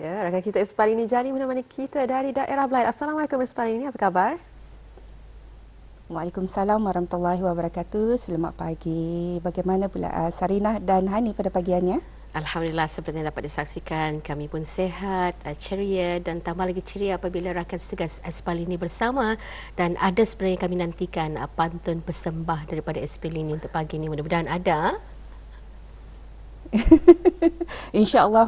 Ya, rakan kita Espalini Jani menemani kita dari daerah Belait. Assalamualaikum Espalini, apa khabar? Waalaikumsalam warahmatullahi wabarakatuh. Selamat pagi. Bagaimana pula Sarinah dan Hani pada pagiannya? Alhamdulillah, seperti yang dapat disaksikan, kami pun sehat, ceria dan tambah lagi ceria apabila rakan setugas Espalini bersama, dan ada sebenarnya kami nantikan pantun persembah daripada Espalini untuk pagi ini. Mudah-mudahan ada. InsyaAllah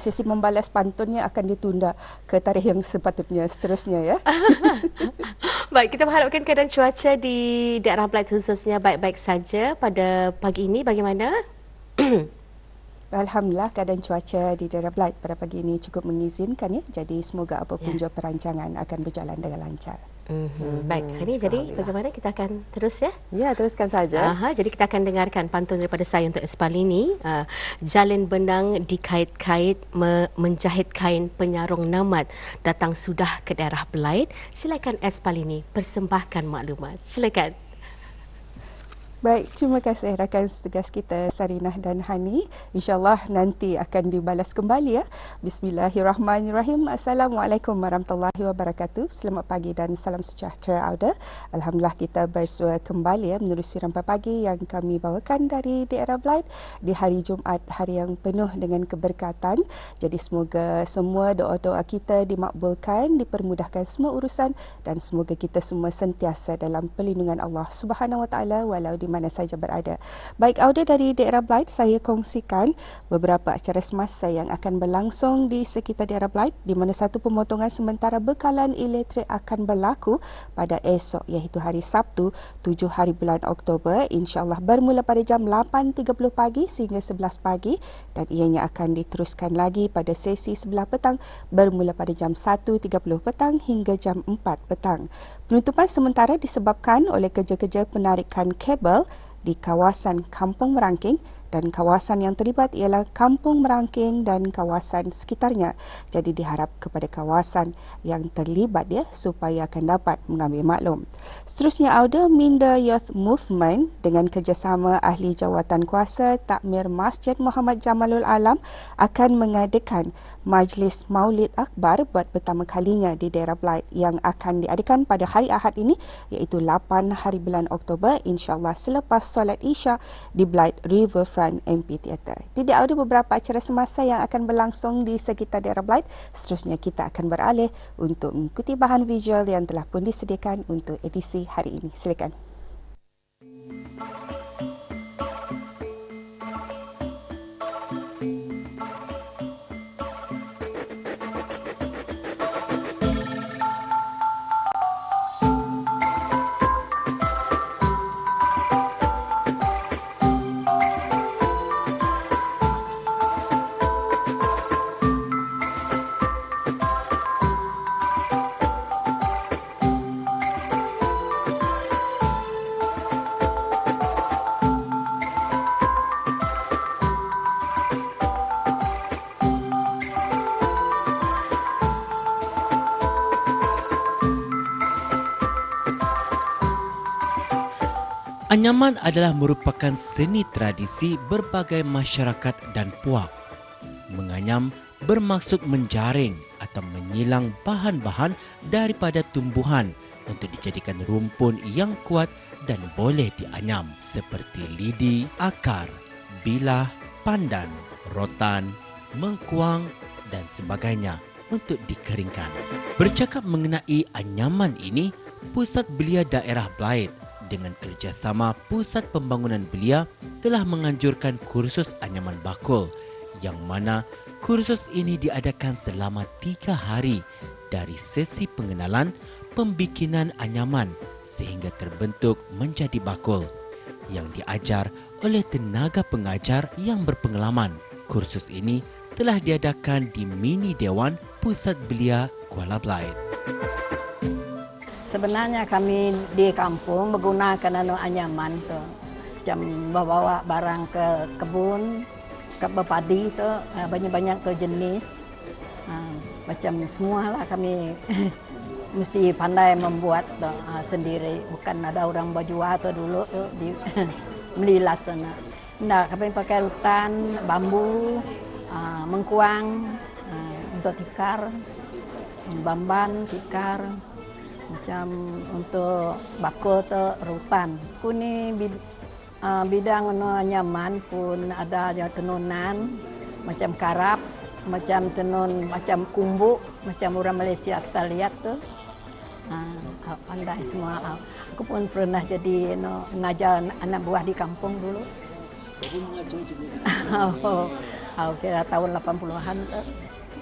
sesi membalas pantunnya akan ditunda ke tarikh yang sepatutnya seterusnya ya. Baik, kita mengharapkan keadaan cuaca di daerah Belait khususnya baik-baik saja pada pagi ini. Bagaimana? Alhamdulillah keadaan cuaca di daerah Belait pada pagi ini cukup mengizinkan ya. Jadi semoga apapun jua perancangan akan berjalan dengan lancar. Baik, Hani, jadi bagaimana kita akan terus ya? Ya, teruskan saja. Jadi kita akan dengarkan pantun daripada saya untuk Espalini. Jalin benang dikait-kait, menjahit kain penyarung namat. Datang sudah ke daerah Belait. Silakan Espalini persembahkan maklumat. Silakan. Baik, terima kasih rakan setugas kita Sarinah dan Hani. InsyaAllah nanti akan dibalas kembali ya. Bismillahirrahmanirrahim. Assalamualaikum warahmatullahi wabarakatuh. Selamat pagi dan salam sejahtera Auda. Alhamdulillah kita bersua kembali ya menerusi rampai pagi yang kami bawakan dari daerah Belait di hari Jumaat, hari yang penuh dengan keberkatan. Jadi semoga semua doa-doa kita dimakbulkan, dipermudahkan semua urusan dan semoga kita semua sentiasa dalam perlindungan Allah Subhanahu Wa Taala walau di mana saja berada. Baik, Auda dari daerah Belait, saya kongsikan beberapa acara semasa yang akan berlangsung di sekitar daerah Belait, di mana satu pemotongan sementara bekalan elektrik akan berlaku pada esok, iaitu hari Sabtu 7 hari bulan Oktober, insya-Allah bermula pada jam 8.30 pagi sehingga 11 pagi dan ianya akan diteruskan lagi pada sesi sebelah petang bermula pada jam 1.30 petang hingga jam 4 petang. Penutupan sementara disebabkan oleh kerja-kerja penarikan kabel di kawasan Kampung Merangking dan kawasan yang terlibat ialah Kampung Merangking dan kawasan sekitarnya. Jadi diharap kepada kawasan yang terlibat ya supaya akan dapat mengambil maklum. Seterusnya Auda, Minda Youth Movement dengan kerjasama ahli jawatan kuasa Takmir Masjid Muhammad Jamalul Alam akan mengadakan Majlis Maulid Akbar buat pertama kalinya di daerah Belait yang akan diadakan pada hari Ahad ini iaitu 8 hari bulan Oktober, insya-Allah selepas solat Isya di Belait Riverfront Amphitheatre. Tidak ada beberapa acara semasa yang akan berlangsung di sekitar daerah Belait. Seterusnya kita akan beralih untuk mengikuti bahan visual yang telah pun disediakan untuk edisi hari ini. Silakan. Anyaman adalah merupakan seni tradisi berbagai masyarakat dan puak. Menganyam bermaksud menjaring atau menyilang bahan-bahan daripada tumbuhan untuk dijadikan rumpun yang kuat dan boleh dianyam seperti lidi, akar, bilah, pandan, rotan, mengkuang dan sebagainya untuk dikeringkan. Bercakap mengenai anyaman ini, Pusat Belia Daerah Belait dengan kerjasama Pusat Pembangunan Belia telah menganjurkan kursus anyaman bakul yang mana kursus ini diadakan selama 3 hari dari sesi pengenalan pembikinan anyaman sehingga terbentuk menjadi bakul yang diajar oleh tenaga pengajar yang berpengalaman. Kursus ini telah diadakan di Mini Dewan Pusat Belia Kuala Belait. Sebenarnya kami di kampung menggunakan anyaman tu, macam bawa barang ke kebun, ke berpadi tu, banyak-banyak ke jenis, macam semualah kami mesti pandai membuat tu, sendiri, bukan ada orang berjual tu dulu tu di melilas sana. Nah, kami pakai rutan, bambu, mengkuang, untuk tikar, bamban, tikar, macam untuk bakul tu rutan. Aku ni bidang nyaman pun ada tenunan macam karap, macam tenun, macam kumbuk, macam orang Malaysia kita lihat tu. Pandai semua. Aku pun pernah jadi mengajar anak buah di kampung dulu. Kira tahun 80-an tu.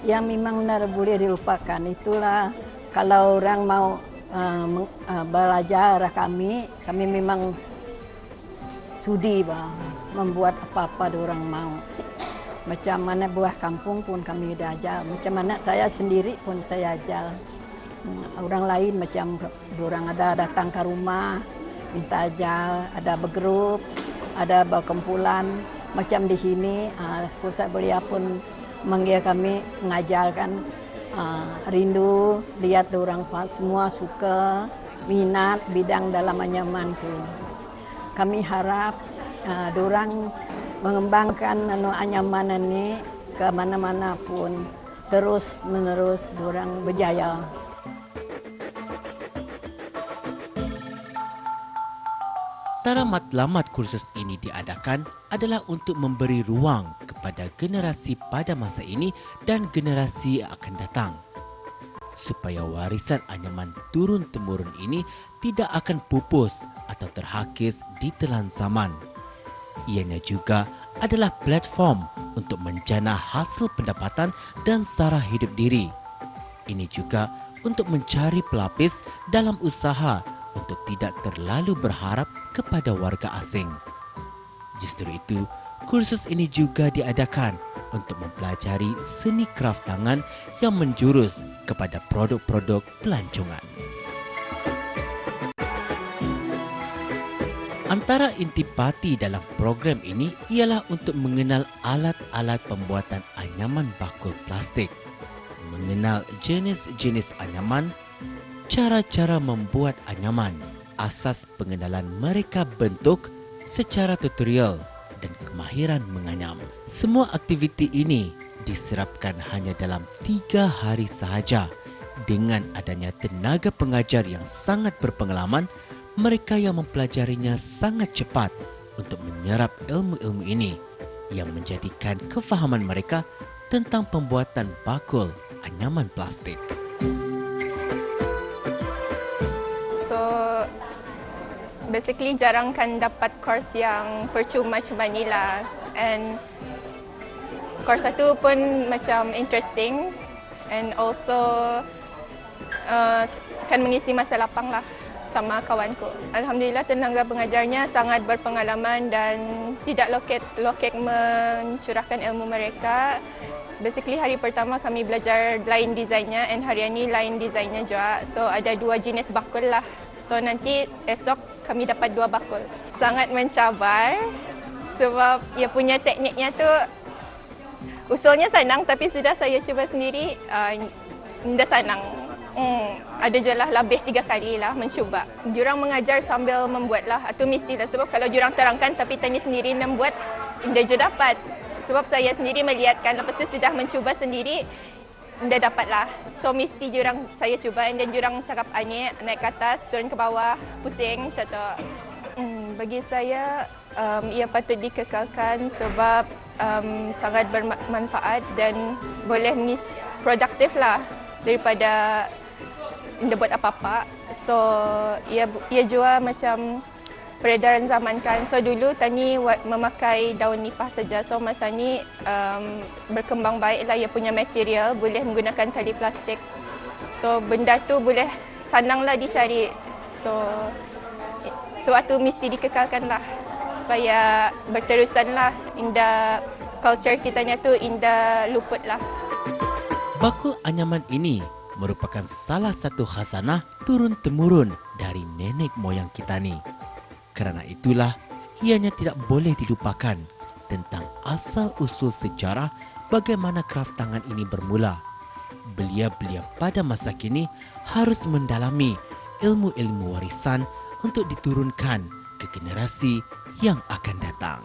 Yang memang benar boleh dilupakan itulah kalau orang mau belajar kami memang sudi membuat apa-apa orang mau. Macam mana buah kampung pun kami dah ajar. Macam mana saya sendiri pun saya ajar. Orang lain macam orang ada datang ke rumah minta ajar, ada bergrup, ada berkumpulan. Macam di sini, pusat belia pun manggil kami mengajarkan. Rindu lihat orang semua suka minat bidang dalam anyaman tu. Kami harap orang mengembangkan anyaman ini ke mana-mana pun terus menerus orang berjaya. Antara matlamat kursus ini diadakan adalah untuk memberi ruang kepada generasi pada masa ini dan generasi yang akan datang, supaya warisan anyaman turun-temurun ini tidak akan pupus atau terhakis di telan zaman. Ianya juga adalah platform untuk menjana hasil pendapatan dan sara hidup diri. Ini juga untuk mencari pelapis dalam usaha untuk tidak terlalu berharap kepada warga asing. Justru itu, kursus ini juga diadakan untuk mempelajari seni kraft tangan yang menjurus kepada produk-produk pelancongan. Antara intipati dalam program ini ialah untuk mengenal alat-alat pembuatan anyaman bakul plastik, mengenal jenis-jenis anyaman, cara-cara membuat anyaman, asas pengenalan mereka bentuk secara tutorial dan kemahiran menganyam. Semua aktiviti ini diserapkan hanya dalam 3 hari sahaja. Dengan adanya tenaga pengajar yang sangat berpengalaman, mereka yang mempelajarinya sangat cepat untuk menyerap ilmu-ilmu ini yang menjadikan kefahaman mereka tentang pembuatan bakul anyaman plastik. Basically jarang kan dapat course yang percuma macam ni lah, and course satu pun macam interesting and also kan mengisi masa lapang lah sama kawanku. Alhamdulillah tenaga pengajarnya sangat berpengalaman dan tidak lokek mencurahkan ilmu mereka. Basically hari pertama kami belajar line desainnya and hari ini line desainnya juga. So ada 2 jenis bakul lah. So nanti esok kami dapat 2 bakul. Sangat mencabar sebab ia punya tekniknya tu usulnya senang tapi sudah saya cuba sendiri tidak senang. Ada je lah lebih 3 kali lah mencuba. Diorang mengajar sambil membuat lah atau mestilah sebab kalau diorang terangkan tapi tanya sendiri nak buat tidak je dapat. Sebab saya sendiri melihatkan lepas tu sudah mencuba sendiri tidak dapat lah. So mesti diorang saya cuba dan diorang cakap naik ke atas, turun ke bawah, pusing macam tu. Bagi saya ia patut dikekalkan sebab sangat bermanfaat dan boleh produktif lah daripada tidak buat apa-apa. So ia juga macam peredaran zaman kan. So dulu tani memakai daun nipah saja. So masa ni berkembang baiklah ia punya material, boleh menggunakan tali plastik. So benda tu boleh senanglah dicari. So suatu mesti dikekalkanlah supaya berterusanlah indah culture kita ni tu indah luputlah. Bakul anyaman ini merupakan salah satu khazanah turun-temurun dari nenek moyang kita ni. Kerana itulah, ianya tidak boleh dilupakan tentang asal-usul sejarah bagaimana kraft tangan ini bermula. Belia-belia pada masa kini harus mendalami ilmu-ilmu warisan untuk diturunkan ke generasi yang akan datang.